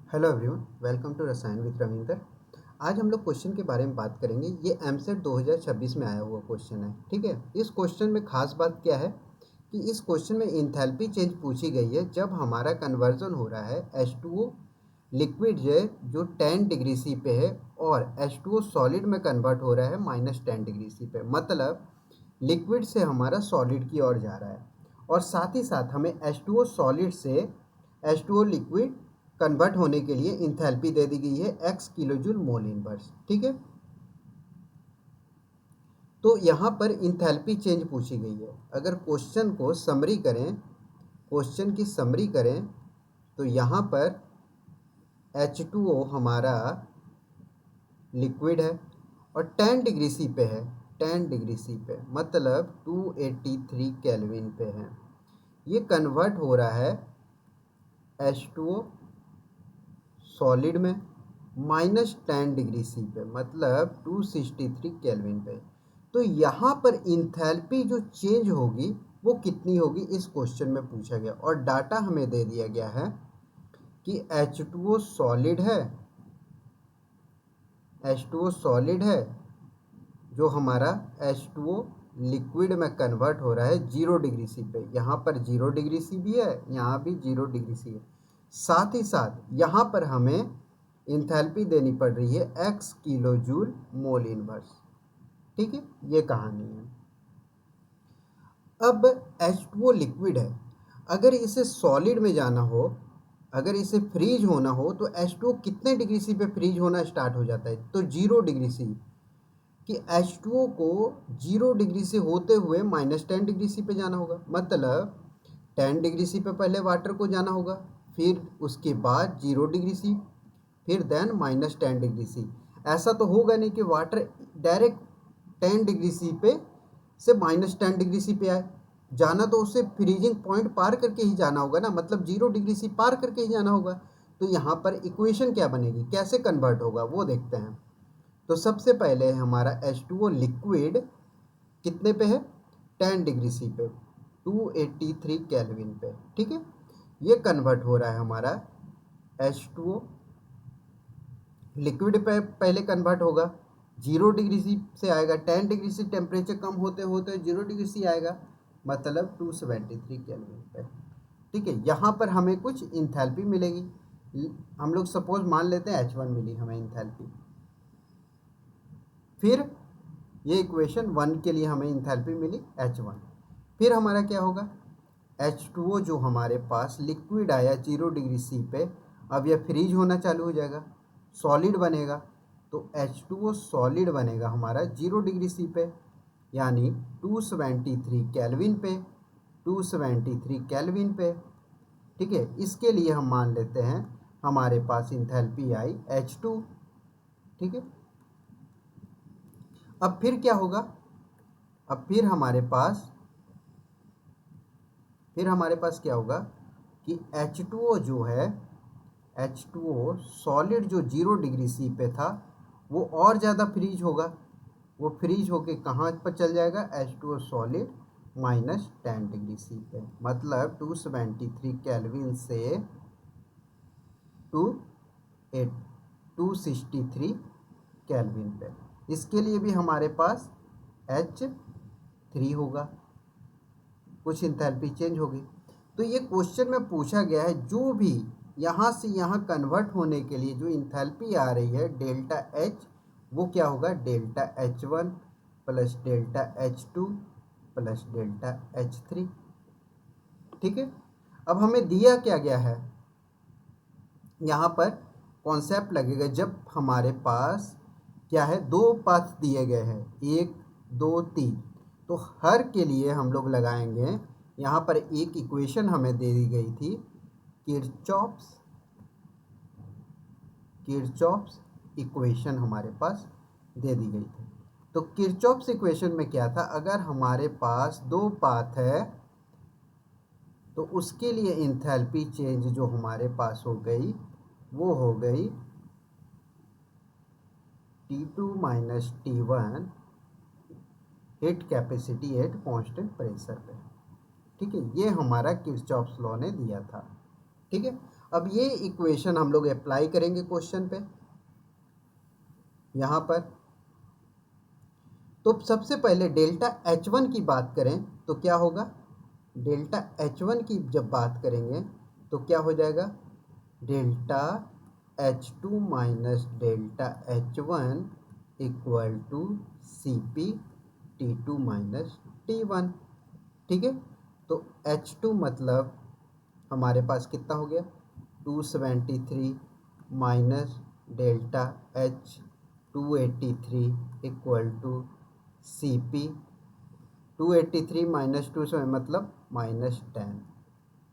Hello everyone, welcome to रसायन with Ravinder. आज हम लोग क्वेश्चन के बारे में बात करेंगे। ये एमसेट 2026 में आया हुआ क्वेश्चन है। ठीक है, इस क्वेश्चन में खास बात क्या है कि इस क्वेश्चन में इंथैल्पी चेंज पूछी गई है जब हमारा कन्वर्जन हो रहा है H2O लिक्विड जो 10 डिग्री सी पे है और H2O सॉलिड में कन्वर्ट हो रहा है -10 डिग्री सी पे। मतलब लिक्विड से हमारा सॉलिड की ओर जा रहा है और साथ ही साथ हमें H2O सॉलिड से H2O लिक्विड कन्वर्ट होने के लिए इंथैल्पी दे दी गई है x किलोजूल मोल इनवर्स। ठीक है, तो यहाँ पर इंथैल्पी चेंज पूछी गई है। अगर क्वेश्चन को समरी करें, क्वेश्चन की समरी करें तो यहाँ पर H2O हमारा लिक्विड है और 10 डिग्री सी पे है। 10 डिग्री सी पे मतलब 283 केल्विन पे है। ये कन्वर्ट हो रहा है H2O सॉलिड में -10 डिग्री सी पे मतलब 263 केल्विन पे। तो यहाँ पर इंथैल्पी जो चेंज होगी वो कितनी होगी इस क्वेश्चन में पूछा गया और डाटा हमें दे दिया गया है कि H2O सॉलिड है, H2O सॉलिड है जो हमारा H2O लिक्विड में कन्वर्ट हो रहा है 0 डिग्री सी पे। यहाँ पर 0 डिग्री सी भी है, यहाँ भी 0 डिग्री सी है। साथ ही साथ यहाँ पर हमें इंथैल्पी देनी पड़ रही है x kilo joule mole inverse. ठीक है, ये कहानी है। अब H2O लिक्विड है, अगर इसे सॉलिड में जाना हो, अगर इसे फ्रीज होना हो तो H2O कितने डिग्री सी पे फ्रीज होना स्टार्ट हो जाता है? तो 0 डिग्री सी। कि H2O को 0 डिग्री से होते हुए -10 डिग्री सी पे जाना होगा। मतलब 10 डिग्री सी पे पहले वाटर को जाना होगा, फिर उसके बाद 0 डिग्री सी, फिर देन -10 डिग्री सी। ऐसा तो होगा नहीं कि वाटर डायरेक्ट 10 डिग्री सी पे से -10 डिग्री सी पे आए। जाना तो उससे फ्रीजिंग पॉइंट पार करके ही जाना होगा ना, मतलब 0 डिग्री सी पार करके ही जाना होगा। तो यहाँ पर इक्वेशन क्या बनेगी, कैसे कन्वर्ट होगा वो देखते हैं। तो सबसे पहले हमारा H2O लिक्विड कितने पे है? 10 डिग्री सी पे, 283 केल्विन पे। ठीक है, ये कन्वर्ट हो रहा है हमारा H2O लिक्विड पे। पहले कन्वर्ट होगा 0 डिग्री सी से आएगा, 10 डिग्री से टेम्परेचर कम होते होते 0 डिग्री सी आएगा, मतलब 273 केल्विन पे। ठीक है, यहाँ पर हमें कुछ इंथैल्पी मिलेगी। हम लोग सपोज मान लेते हैं H1 मिली हमें इंथैल्पी। फिर ये इक्वेशन 1 के लिए हमें इंथैल्पी मिली H1। फिर हमारा क्या होगा, H2O जो हमारे पास लिक्विड आया 0 डिग्री सी पे, अब यह फ्रीज होना चालू हो जाएगा, सॉलिड बनेगा। तो H2O सॉलिड बनेगा हमारा 0 डिग्री सी पे, यानी 273 केल्विन पे, 273 केल्विन पे। ठीक है, इसके लिए हम मान लेते हैं हमारे पास इंथैल्पी आई H2। ठीक है, अब फिर क्या होगा, अब फिर हमारे पास क्या होगा कि H2O जो है, H2O सॉलिड जो 0 डिग्री सी पे था वो और ज़्यादा फ्रीज होगा। वो फ्रीज होके कहाँ पर चल जाएगा, H2O सॉलिड -10 डिग्री सी पे, मतलब 273 केल्विन से 263 केल्विन पे। इसके लिए भी हमारे पास H3 होगा, कुछ इंथैल्पी चेंज होगी। तो ये क्वेश्चन में पूछा गया है जो भी यहाँ से यहाँ कन्वर्ट होने के लिए जो इंथैल्पी आ रही है डेल्टा H, वो क्या होगा, delta H1 plus delta H2 plus delta H3। ठीक है, अब हमें दिया क्या गया है, यहाँ पर कॉन्सेप्ट लगेगा जब हमारे पास क्या है, दो पाथ दिए गए हैं, 1 2 3। तो हर के लिए हम लोग लगाएंगे, यहाँ पर एक इक्वेशन हमें दे दी गई थी, किरचॉफ्स इक्वेशन हमारे पास दे दी गई थी। तो किरचॉफ्स इक्वेशन में क्या था, अगर हमारे पास दो पाथ है तो उसके लिए इंथैल्पी चेंज जो हमारे पास हो गई वो हो गई T2 minus T1 heat capacity at constant pressure पे। ठीक है, ये हमारा किरचॉफ्स लॉ ने दिया था। ठीक है, अब ये इक्वेशन हम लोग अप्लाई करेंगे क्वेश्चन पे यहाँ पर। तो सबसे पहले डेल्टा H1 की बात करें तो क्या होगा, डेल्टा H1 की जब बात करेंगे तो क्या हो जाएगा, delta H2 minus delta H1 equal to CP T2 minus T1। ठीक है, तो H2 मतलब हमारे पास कितना हो गया 273 minus delta H 283 equal to CP 283 minus 2 मतलब -10।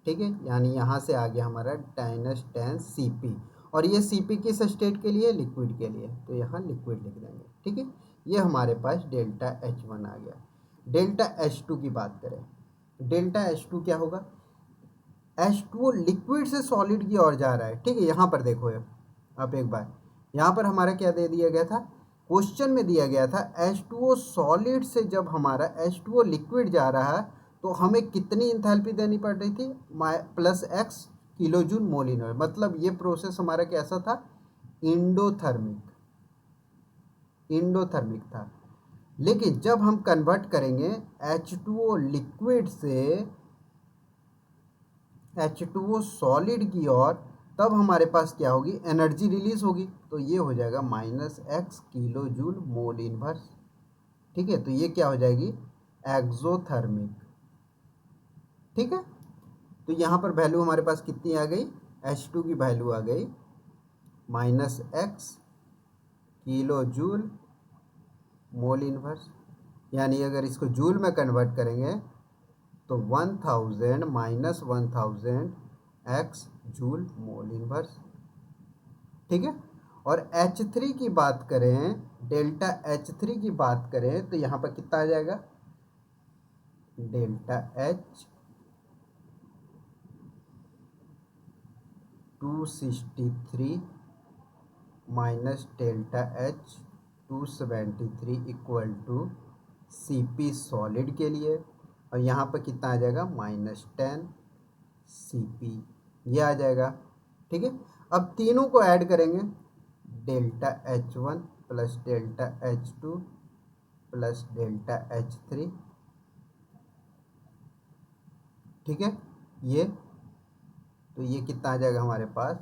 ठीक है, यानी यहाँ से आ गया हमारा -10 CP। और ये CP किस स्टेट के लिए, लिक्विड के लिए, तो यहाँ लिक्विड लिख देंगे। ठीक है, ये हमारे पास डेल्टा H1 आ गया। डेल्टा H2 की बात करें, डेल्टा H2 क्या होगा, H2O लिक्विड से सॉलिड की ओर जा रहा है। ठीक है, यहाँ पर देखो आप एक बार, यहाँ पर हमारा क्या दे दिया गया था, क्वेश्चन में दिया गया था H2O सॉलिड से जब हमारा H2O लिक्विड जा रहा है तो हमें कितनी इंथैल्पी देनी पड़ रही थी, +X kilo joule mole inverse. मतलब ये प्रोसेस हमारा कैसा था, इंडोथर्मिक था। लेकिन जब हम कन्वर्ट करेंगे H2O लिक्विड से H2O सॉलिड की ओर, तब हमारे पास क्या होगी, एनर्जी रिलीज होगी। तो ये हो जाएगा -X kilo joule mole inverse. ठीक है, तो ये क्या हो जाएगी, एक्सोथर्मिक। ठीक है, तो यहाँ पर वैल्यू हमारे पास कितनी आ गई, H2 की वैल्यू आ गई -X kilo joule mole inverse. यानी अगर इसको जूल में कन्वर्ट करेंगे तो 1000 minus 1000 X joule mole inverse. ठीक है, और H3 की बात करें, डेल्टा H3 की बात करें तो यहाँ पर कितना आ जाएगा, delta H 263 minus delta H 273 equal to CP solid के लिए, और यहाँ पर कितना आ जाएगा, -10 CP, ये आ जाएगा। ठीक है, अब तीनों को ऐड करेंगे, delta H1 plus delta H2 plus delta H3। ठीक है, ये तो ये कितना आ जाएगा हमारे पास,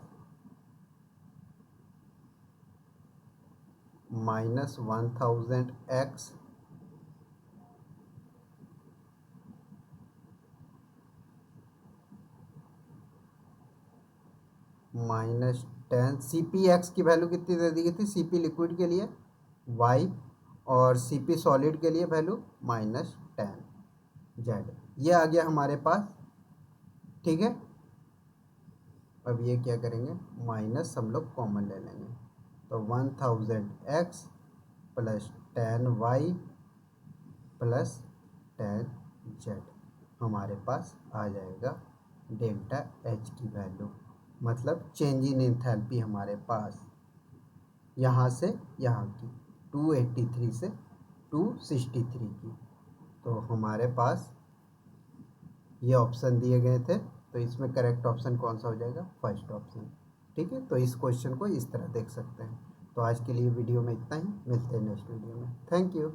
-1000X -10 CPX की वैल्यू कितनी दे दी गई थी, CP लिक्विड के लिए Y, और CP सॉलिड के लिए वैल्यू -10 Z। ये आ गया हमारे पास। ठीक है, अब ये क्या करेंगे, माइनस हम लोग कॉमन ले लेंगे, तो 1000X plus 10Y plus 10Z हमारे पास आ जाएगा डेल्टा H की वैल्यू। मतलब चेंज इन एंथैल्पी हमारे पास यहाँ से यहाँ की 283 से 263 की। तो हमारे पास ये ऑप्शन दिए गए थे, तो इसमें करेक्ट ऑप्शन कौन सा हो जाएगा, फर्स्ट ऑप्शन। ठीक है, तो इस क्वेश्चन को इस तरह देख सकते हैं। तो आज के लिए वीडियो में इतना ही, मिलते हैं नेक्स्ट वीडियो में। Thank you.